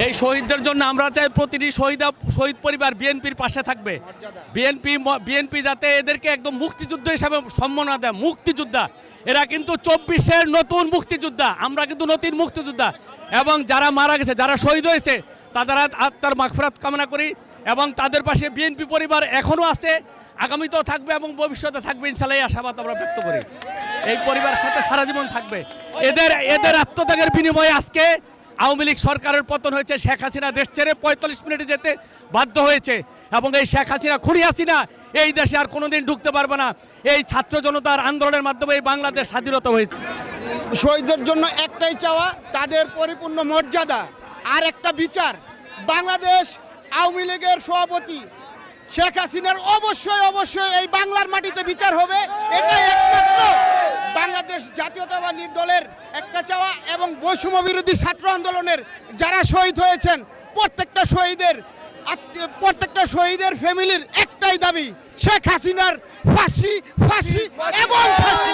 এই শহীদদের জন্য আমরা চাই প্রতিটি শহীদ পরিবার বিএনপির পাশে থাকবে। বিএনপি যাতে এদেরকে একদম মুক্তিযুদ্ধ হিসাবে সম্মাননা দেয়। মুক্তিযোদ্ধা এরা কিন্তু 24-এর নতুন মুক্তিযোদ্ধা, আমরা কিন্তু নতুন মুক্তিযোদ্ধা। এবং যারা মারা গেছে, যারা শহীদ হয়েছে, তাদের আত্মার মাগফিরাত কামনা করি। এবং তাদের পাশে বিএনপি পরিবার এখনও আছে, আগামীতেও থাকবে এবং ভবিষ্যতে থাকবে ইনশাআল্লাহ, এই আশাবাদ আমরা ব্যক্ত করি। এই পরিবারের সাথে সারা জীবন থাকবে। এদের আত্মত্যাগের বিনিময়ে আজকে আওয়ামী লীগ সরকারের পতন হয়েছে। শেখ হাসিনা দেশ ছেড়ে 45 মিনিটে যেতে বাধ্য হয়েছে এবং এই শেখ হাসিনা, খুনি হাসিনা এই দেশে আর কোনোদিন ঢুকতে পারবে না। এই ছাত্র জনতার আন্দোলনের মাধ্যমে এই বাংলাদেশ স্বাধীনতা হয়েছে। শহীদদের জন্য একটাই চাওয়া, তাদের পরিপূর্ণ মর্যাদা আর একটা বিচার। বাংলাদেশ আওয়ামী লীগের সভাপতি শেখ হাসিনার অবশ্যই এই বাংলার মাটিতে বিচার হবে। এটাই একমাত্র বাংলাদেশ জাতীয়তাবাদী দলের একটা চাওয়া। এবং বৈষম্য বিরোধী ছাত্র আন্দোলনের যারা শহীদ হয়েছেন প্রত্যেকটা শহীদের ফ্যামিলির একটাই দাবি, শেখ হাসিনার ফাঁসি এবং ফাঁসি।